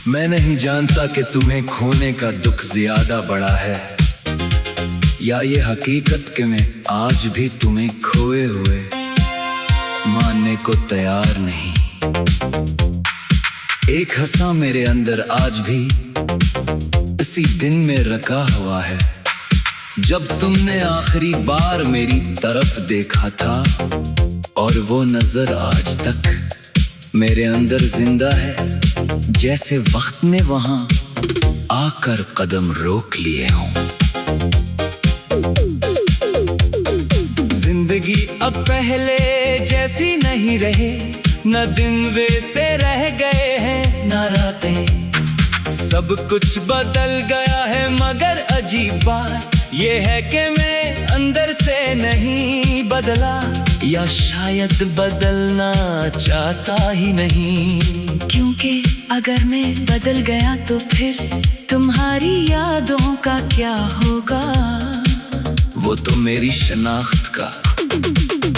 मैं नहीं जानता कि तुम्हें खोने का दुख ज्यादा बड़ा है, या ये हकीकत कि मैं आज भी तुम्हें खोए हुए मानने को तैयार नहीं। एक हंसा मेरे अंदर आज भी इसी दिन में रखा हुआ है, जब तुमने आखिरी बार मेरी तरफ देखा था, और वो नजर आज तक मेरे अंदर जिंदा है, जैसे वक्त ने वहां आकर कदम रोक लिए हों। जिंदगी अब पहले जैसी नहीं रहे, न दिन वैसे रह गए हैं न रातें। सब कुछ बदल गया है, मगर अजीब बात ये है कि मैं अंदर से नहीं बदला, या शायद बदलना चाहता ही नहीं। क्योंकि अगर मैं बदल गया तो फिर तुम्हारी यादों का क्या होगा? वो तो मेरी शनाख्त का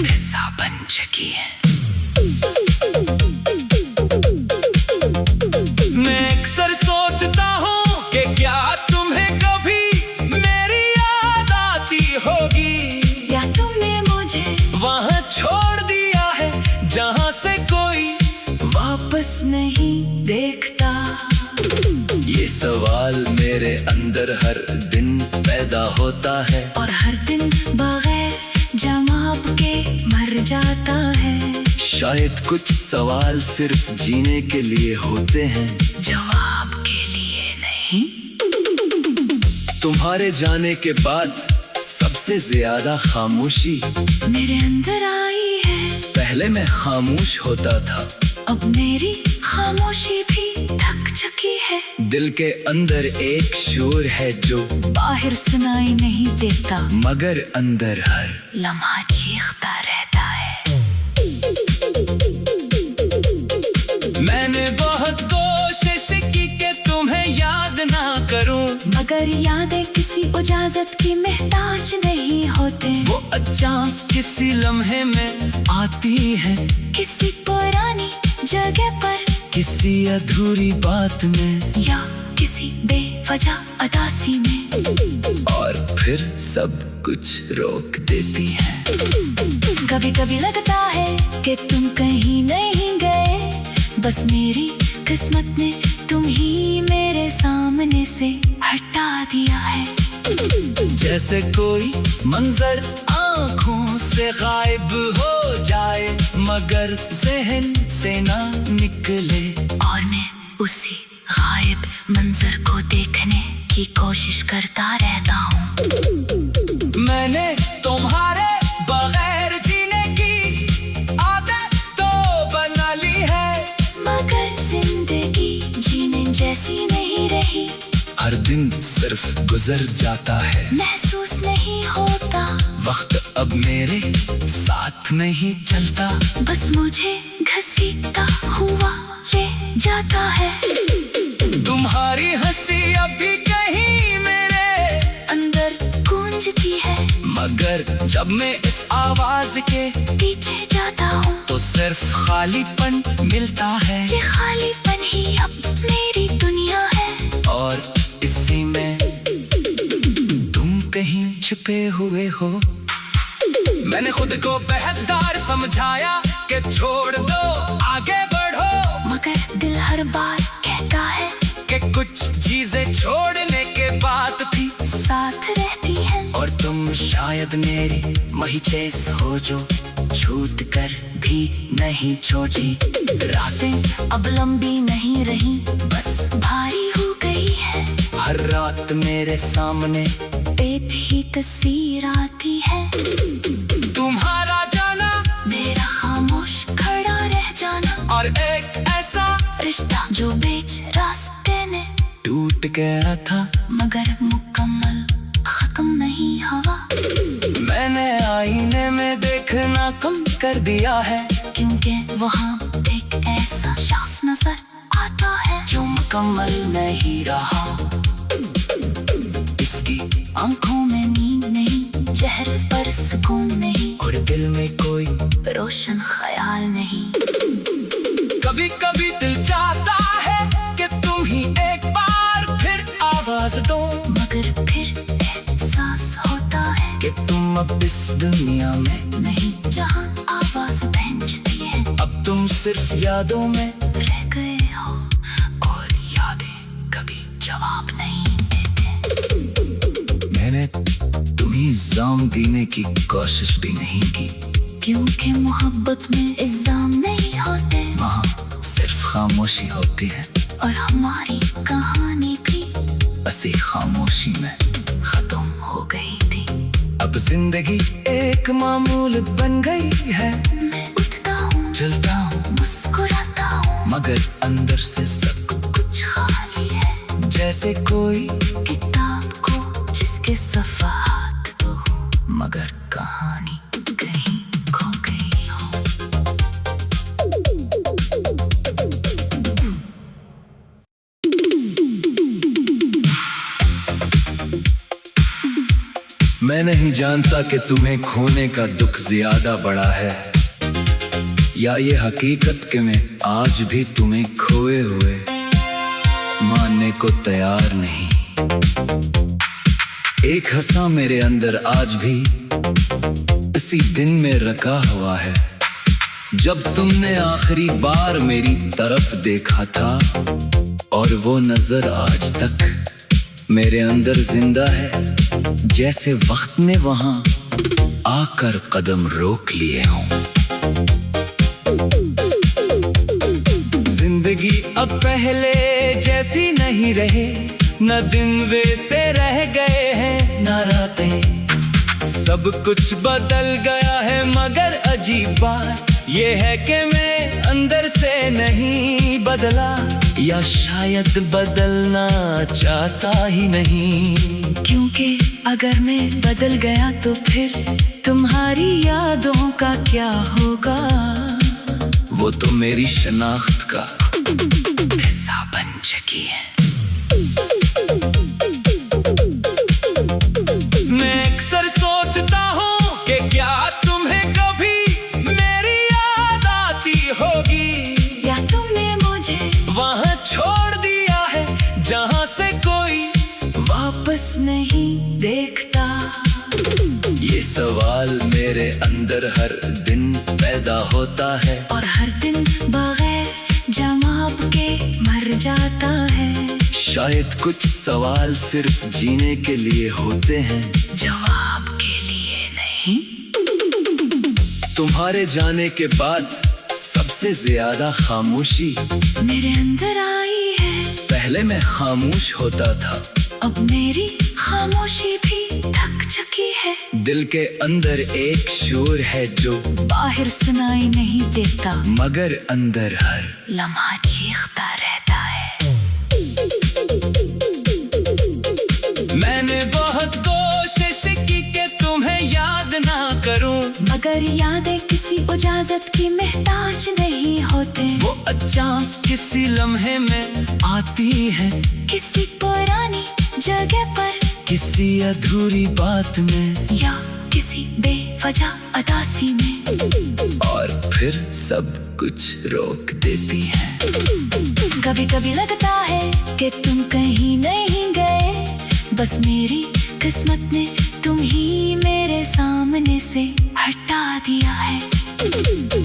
हिस्सा बन चुकी है। मैं अक्सर सोचता हूँ कि क्या तुम्हें कभी मेरी याद आती होगी, या तुमने मुझे वहाँ छोड़ दिया है जहाँ से कोई वापस नहीं देखता। ये सवाल मेरे अंदर हर दिन पैदा होता है, और हर दिन बगैर जवाब के मर जाता है। शायद कुछ सवाल सिर्फ जीने के लिए होते हैं, जवाब के लिए नहीं। तुम्हारे जाने के बाद सबसे ज्यादा खामोशी मेरे अंदर आई है। पहले मैं खामोश होता था, अब मेरी खामोशी भी थक चुकी है। दिल के अंदर एक शोर है जो बाहर सुनाई नहीं देता, मगर अंदर हर लम्हा चीखता रहता है। मैंने बहुत कोशिश की कि तुम्हें याद ना करूं, मगर यादें किसी इजाजत की मोहताज नहीं होते। वो अचानक किसी लम्हे में आती है, किसी पुरानी जगह पर, किसी अधूरी बात में, या किसी बेवजह उदासी में, और फिर सब कुछ रोक देती है। कभी कभी लगता है कि तुम कहीं नहीं गए, बस मेरी किस्मत ने तुम ही मेरे सामने से हटा दिया है। जैसे कोई मंजर आँखों से गायब हो जाए, मगर जहन से ना निकले, और मैं उसी गायब मंजर को देखने की कोशिश करता रहता हूँ। मैंने तुम्हारे बगैर जीने की आदत तो बना ली है, मगर जिंदगी जीने जैसी नहीं रही। हर दिन सिर्फ गुजर जाता है, महसूस नहीं होता, वक्त अब मेरे साथ नहीं चलता, बस मुझे घसीटता हुआ ले जाता है। तुम्हारी हंसी अभी कहीं मेरे अंदर गूंजती है, मगर जब मैं इस आवाज के पीछे जाता हूँ तो सिर्फ खालीपन मिलता है। ये खालीपन ही अब मेरी दुनिया है, और इसी में तुम कहीं छुपे हुए हो। मैंने खुद को बेहतर समझाया कि छोड़ दो आगे बढ़ो, मगर दिल हर बार कहता है कि कुछ चीजें छोड़ने के बाद भी साथ रहती है। और तुम शायद मेरी वही चेस हो जो छूट कर भी नहीं छोड़ी। रातें अब लंबी नहीं रही, बस भारी हो गई है। हर रात मेरे सामने एक ही तस्वीर आती है, तुम्हारा जाना, मेरा खामोश खड़ा रह जाना, और एक ऐसा रिश्ता जो बीच रास्ते में टूट गया था, मगर मुकम्मल खत्म नहीं हुआ। मैंने आईने में देखना कम कर दिया है, क्योंकि वहाँ एक ऐसा शख्स नजर आता है जो मुकम्मल नहीं रहा। इसकी आंखों में नींद नहीं, चेहरे पर सुकून नहीं, और दिल में कोई रोशन ख्याल नहीं। कभी कभी दिल चाहता है कि तुम ही एक बार फिर आवाज दो, मगर फिर एहसास होता है कि तुम अब इस दुनिया में नहीं, जहाँ आवाज भेजती है। अब तुम सिर्फ यादों में रह गए हो और यादें कभी जवाब नहीं देते। मैंने तुम्हें इल्जाम देने की कोशिश भी नहीं की, क्योंकि मोहब्बत में इल्जाम नहीं होते, वहाँ सिर्फ खामोशी होती है। और हमारी कहानी भी बसी खामोशी में खत्म हो गई थी। अब जिंदगी एक मामूल बन गई है। मैं उठता हूँ, चलता हूँ, मुस्कुराता हूँ, मगर अंदर से सब कुछ खाली है। जैसे कोई किताब को जिसके सफ़हात तो हो, मगर कहानी कहीं खो गई हो। मैं नहीं जानता कि तुम्हें खोने का दुख ज्यादा बड़ा है, या ये हकीकत कि मैं आज भी तुम्हें खोए हुए मानने को तैयार नहीं। एक हंसा मेरे अंदर आज भी इसी दिन में रखा हुआ है, जब तुमने आखिरी बार मेरी तरफ देखा था, और वो नजर आज तक मेरे अंदर जिंदा है, जैसे वक्त ने वहां आकर कदम रोक लिए हों। जिंदगी अब पहले जैसी नहीं रहे, न दिन वैसे रह गए हैं न रातें। सब कुछ बदल गया है, मगर अजीब बात ये है कि मैं अंदर से नहीं बदला, या शायद बदलना चाहता ही नहीं। क्योंकि अगर मैं बदल गया तो फिर तुम्हारी यादों का क्या होगा? वो तो मेरी शनाख्त का हिस्सा बन चुकी है। मैं अक्सर सोचता हूँ कि क्या तुम्हें कभी मेरी याद आती होगी, या तुमने मुझे वहाँ छोड़ दिया है जहाँ से कोई वापस नहीं देखता। ये सवाल मेरे अंदर हर दिन पैदा होता है, और हर दिन बगैर जवाब के मर जाता है। शायद कुछ सवाल सिर्फ जीने के लिए होते हैं, जवाब के लिए नहीं। तुम्हारे जाने के बाद सबसे ज्यादा खामोशी मेरे अंदर आई है। पहले मैं खामोश होता था, अब मेरी खामोशी भी थक चुकी है। दिल के अंदर एक शोर है जो बाहर सुनाई नहीं देता, मगर अंदर हर लम्हा चीखता रहता है। मैंने बहुत कोशिश की कि तुम्हें याद ना करूं, मगर यादें किसी इजाजत की मोहताज नहीं होते। वो अचानक किसी लम्हे में आती है, किसी पुरानी जगह पर, किसी अधूरी बात में, या किसी बेवजह उदासी में, और फिर सब कुछ रोक देती है। कभी कभी लगता है कि तुम कहीं नहीं गए, बस मेरी किस्मत ने तुम ही मेरे सामने से हटा दिया है।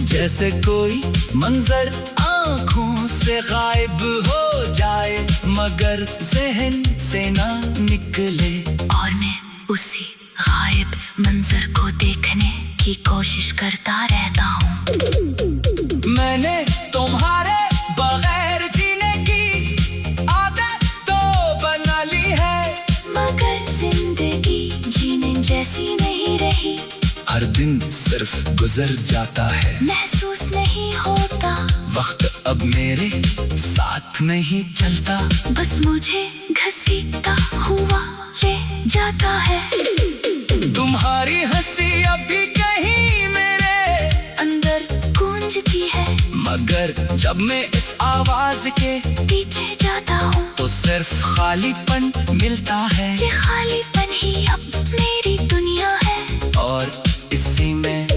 जैसे कोई मंजर आँखों से गायब हो जाए, मगर जहन से ना निकले, और मैं उसी गायब मंजर को देखने की कोशिश करता रहता हूँ। मैंने तुम्हारे बगैर जीने की आदत तो बना ली है, मगर जिंदगी जीने जैसी नहीं रही। हर दिन सिर्फ गुजर जाता है, महसूस नहीं होता, वक्त अब मेरे साथ नहीं चलता, बस मुझे घसीटता हुआ ले जाता है। तुम्हारी हंसी अभी कहीं मेरे अंदर गूंजती है, मगर जब मैं इस आवाज के पीछे जाता हूँ तो सिर्फ खालीपन मिलता है, ये खालीपन ही अब मेरी दुनिया है। और इसी में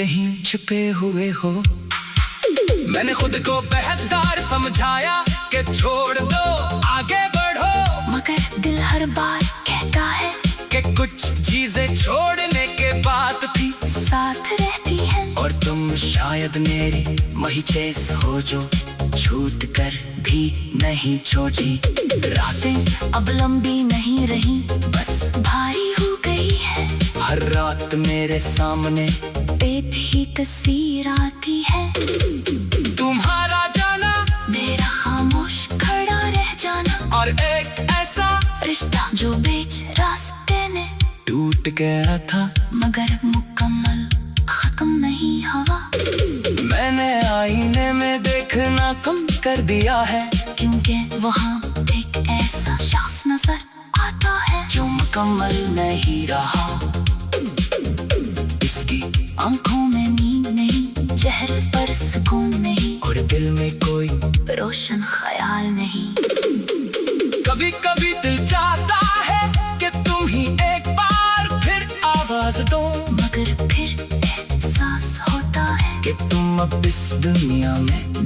कहीं छिपे हुए हो। मैंने खुद को बेहतर समझाया कि छोड़ दो आगे बढ़ो, मगर दिल हर बार कहता है कि कुछ चीजें छोड़ने के बाद भी साथ रहती है। और तुम शायद मेरी वही चेस हो जो छूट कर भी नहीं छोड़ी। रातें अब लंबी नहीं रही, बस भारी हो गई है। हर रात मेरे सामने एक ही तस्वीर आती है, तुम्हारा जाना, मेरा खामोश खड़ा रह जाना, और एक ऐसा रिश्ता जो बीच रास्ते ने टूट गया था मगर मुकम्मल खत्म नहीं हुआ। मैंने आईने में देखना कम कर दिया है, क्योंकि वहाँ एक ऐसा शख्स नजर आता है जो मुकम्मल नहीं रहा। इसकी आंखों में नींद नहीं, चेहरे पर सुकून नहीं, और दिल में कोई रोशन ख्याल नहीं। कभी कभी दिल चाहता है कि तुम ही एक बार फिर आवाज दो, मगर फिर एहसास होता है कि तुम अब इस दुनिया में